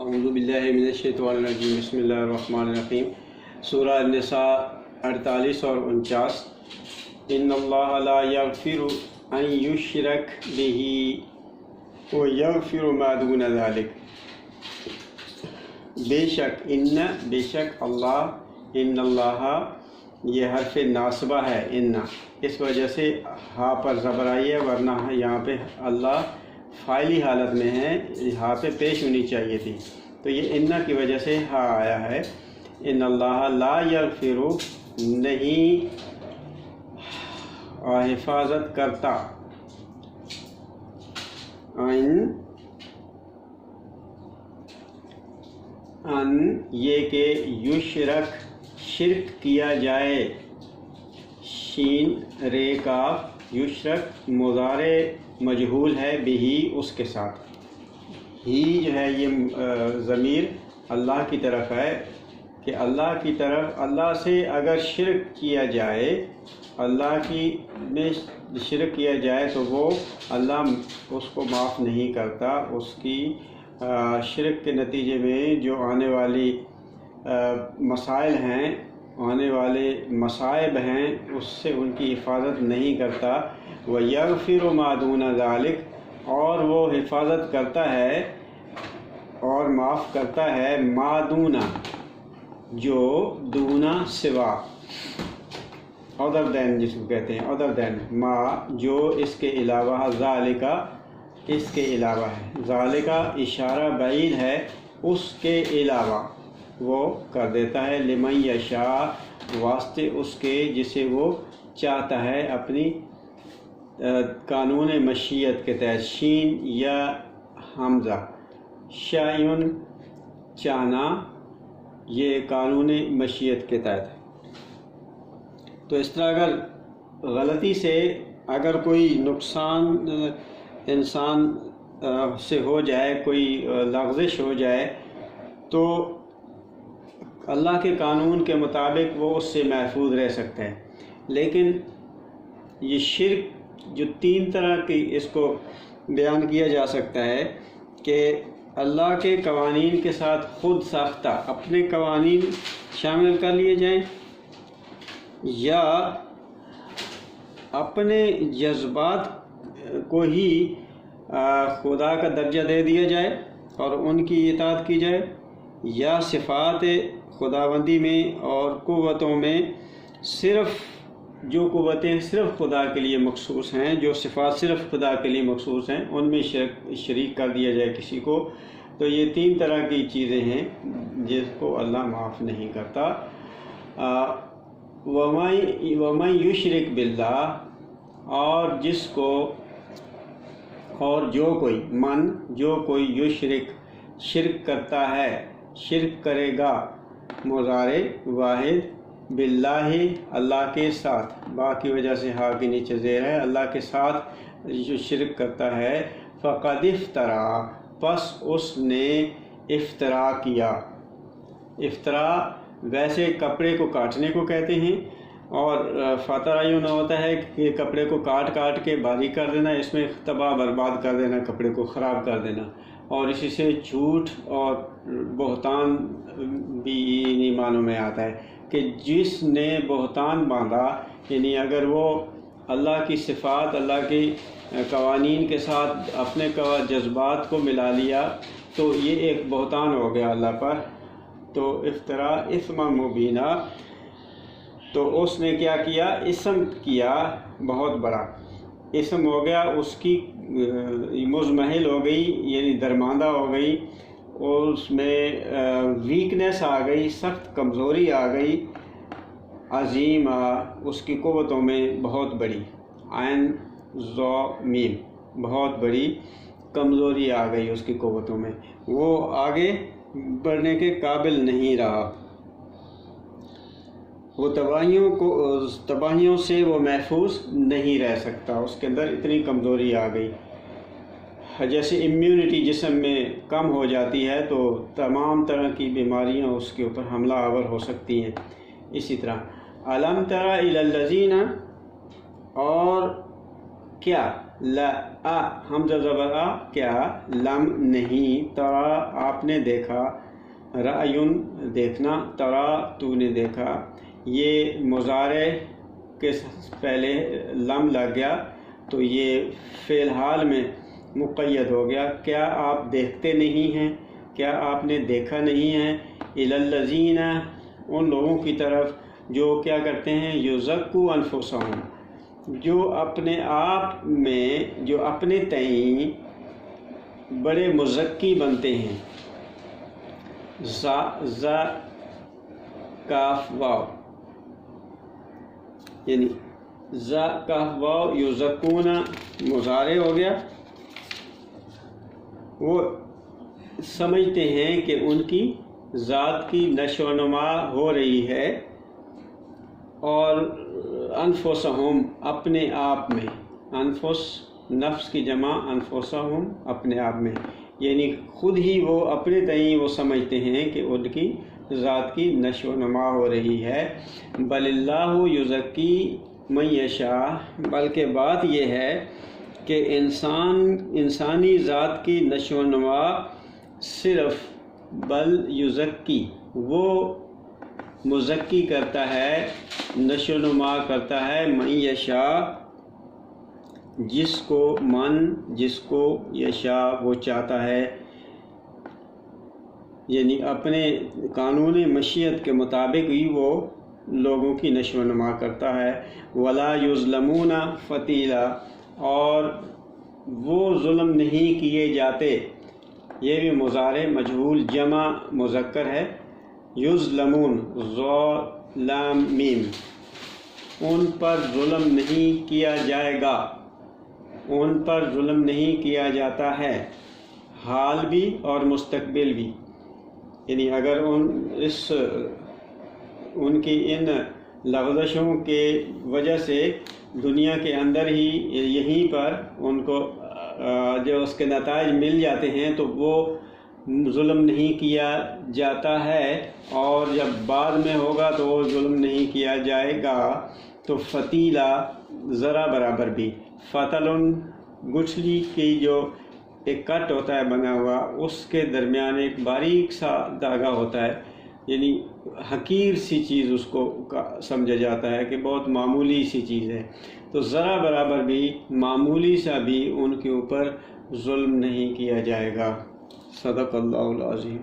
اعوذ باللہ من الشیطان الرجیم بسم اللہ الرحمن الرحیم۔ سورہ النساء 48 اور 49۔ ان اللہ لا یغفر ان یشرک بہ ویغفر ما دون ذلک۔ بے شک اللہ یہ حرف ناصبہ ہے ان، اس وجہ سے ہا پر زبر آئی ہے، ورنہ یہاں پہ اللہ فاعلی حالت میں ہے، ہا پہ پیش ہونی چاہیے تھی، تو یہ ان کی وجہ سے ہا آیا ہے۔ ان اللہ لا یغفر نہیں حفاظت کرتا، ان یہ کہ یشرک شرک کیا جائے، شین رے کاف یشرک مضارع مجہول ہے بہی اس کے ساتھ، ہی جو ہے یہ ضمیر اللہ کی طرف ہے کہ اللہ کی طرف، اللہ سے اگر شرک کیا جائے، اللہ کی میں شرک کیا جائے تو وہ اللہ اس کو معاف نہیں کرتا۔ اس کی شرک کے نتیجے میں جو آنے والی مسائل ہیں، آنے والے مصائب ہیں، اس سے ان کی حفاظت نہیں کرتا۔ وَيَغْفِرُ مَا دُونَ ذَلِكَ، اور وہ حفاظت کرتا ہے اور معاف کرتا ہے ما دون، جو دونا سوا، other than جس کو کہتے ہیں other than، ما جو اس کے علاوہ، ذالکا اس کے علاوہ ہے، ذالکا اشارہ بعید ہے، اس کے علاوہ وہ کر دیتا ہے، لمن یشاء واسطے اس کے جسے وہ چاہتا ہے، اپنی قانون مشیت کے تحت، شین یا حمزہ، شائن چاہنا، یہ قانون مشیت کے تحت ہے۔ تو اس طرح اگر غلطی سے اگر کوئی نقصان انسان سے ہو جائے، کوئی لغزش ہو جائے، تو اللہ کے قانون کے مطابق وہ اس سے محفوظ رہ سکتا ہے۔ لیکن یہ شرک جو تین طرح کی اس کو بیان کیا جا سکتا ہے کہ اللہ کے قوانین کے ساتھ خود ساختہ اپنے قوانین شامل کر لیے جائیں، یا اپنے جذبات کو ہی خدا کا درجہ دے دیا جائے اور ان کی اطاعت کی جائے، یا صفات خداوندی میں اور قوتوں میں صرف جو قوتیں صرف خدا کے لیے مخصوص ہیں، جو صفات صرف خدا کے لیے مخصوص ہیں، ان میں شریک کر دیا جائے کسی کو۔ تو یہ تین طرح کی چیزیں ہیں جس کو اللہ معاف نہیں کرتا۔ وَمَن یُشْرِک بِاللَّهِ، اور جس کو، اور جو کوئی، جو کوئی یشرک شرک کرتا ہے، شرک کرے گا، مضارع واحد، باللہ اللہ کے ساتھ، با کی وجہ سے ہا کے نیچے زیر ہے، اللہ کے ساتھ جو شرک کرتا ہے، فقد افترا، پس اس نے افترا کیا۔ افترا ویسے کپڑے کو کاٹنے کو کہتے ہیں، اور فاترہ یوں نہ ہوتا ہے کہ کپڑے کو کاٹ کاٹ کے باریک کر دینا، اس میں تباہ برباد کر دینا، کپڑے کو خراب کر دینا، اور اسی سے جھوٹ اور بہتان بھی انہی معنوں میں آتا ہے کہ جس نے بہتان باندھا، یعنی اگر وہ اللہ کی صفات، اللہ کے قوانین کے ساتھ اپنے جذبات کو ملا لیا، تو یہ ایک بہتان ہو گیا اللہ پر، تو افترا اثم مبینہ۔ تو اس نے کیا کیا؟ اسم کیا بہت بڑا، اسم ہو گیا، اس کی مزمحل ہو گئی، یعنی درماندہ ہو گئی، اور اس میں ویکنیس آ گئی، سخت کمزوری آ گئی، عظیم اس کی قوتوں میں بہت بڑی، عین ذو میم، بہت بڑی کمزوری آ گئی اس کی قوتوں میں، وہ آگے بڑھنے کے قابل نہیں رہا، وہ تباہیوں سے وہ محفوظ نہیں رہ سکتا، اس کے اندر اتنی کمزوری آ گئی۔ جیسے امیونٹی جسم میں کم ہو جاتی ہے تو تمام طرح کی بیماریاں اس کے اوپر حملہ آور ہو سکتی ہیں، اسی طرح الم تر الی الذین، اور کیا لا حمزہ زبر آ کیا لم نہیں، ترا آپ نے دیکھا، رأیٌ دیکھنا، ترا تو نے دیکھا، یہ مضارع کے پہلے لم لگ گیا تو یہ فعل حال میں مقید ہو گیا۔ کیا آپ دیکھتے نہیں ہیں، کیا آپ نے دیکھا نہیں ہے، الی الذین ان لوگوں کی طرف جو کیا کرتے ہیں، یزکو انفسہم جو اپنے آپ میں، جو اپنے تئیں بڑے مزکی بنتے ہیں۔ ز کاف واو، یعنی ز کاف واو، یزکون مضارع ہو گیا، وہ سمجھتے ہیں کہ ان کی ذات کی نشو و نما ہو رہی ہے، اور انفسہم اپنے آپ میں، انفس نفس کی جمع، انفسہم اپنے آپ میں، یعنی خود ہی وہ اپنے تئیں وہ سمجھتے ہیں کہ ان کی ذات کی نشو و نما ہو رہی ہے۔ بل اللہ یزکی من یشاء، بلکہ بات یہ ہے کہ انسانی ذات کی نشو و نما صرف بل یزکی وہ مزکی کرتا ہے، نشو و نما کرتا ہے، من یشاء جس کو یشاء وہ چاہتا ہے، یعنی اپنے قانون مشیت کے مطابق ہی وہ لوگوں کی نشو و نما کرتا ہے۔ ولا یظلمون فتیلا، اور وہ ظلم نہیں کیے جاتے، یہ بھی مضارع مجہول جمع مذکر ہے، یظلمون ذو لام میم، ان پر ظلم نہیں کیا جائے گا، ان پر ظلم نہیں کیا جاتا ہے، حال بھی اور مستقبل بھی، یعنی اگر ان کی ان لغزشوں کے وجہ سے دنیا کے اندر ہی یہیں پر ان کو جو اس کے نتائج مل جاتے ہیں تو وہ ظلم نہیں کیا جاتا ہے، اور جب بعد میں ہوگا تو وہ ظلم نہیں کیا جائے گا۔ تو فتیلہ ذرا برابر بھی، فتلن گٹھلی کی جو ایک کٹ ہوتا ہے بنا ہوا، اس کے درمیان ایک باریک سا دھاگا ہوتا ہے، یعنی حقیر سی چیز اس کو سمجھا جاتا ہے کہ بہت معمولی سی چیز ہے، تو ذرا برابر بھی، معمولی سا بھی ان کے اوپر ظلم نہیں کیا جائے گا۔ صدق اللہ العظیم۔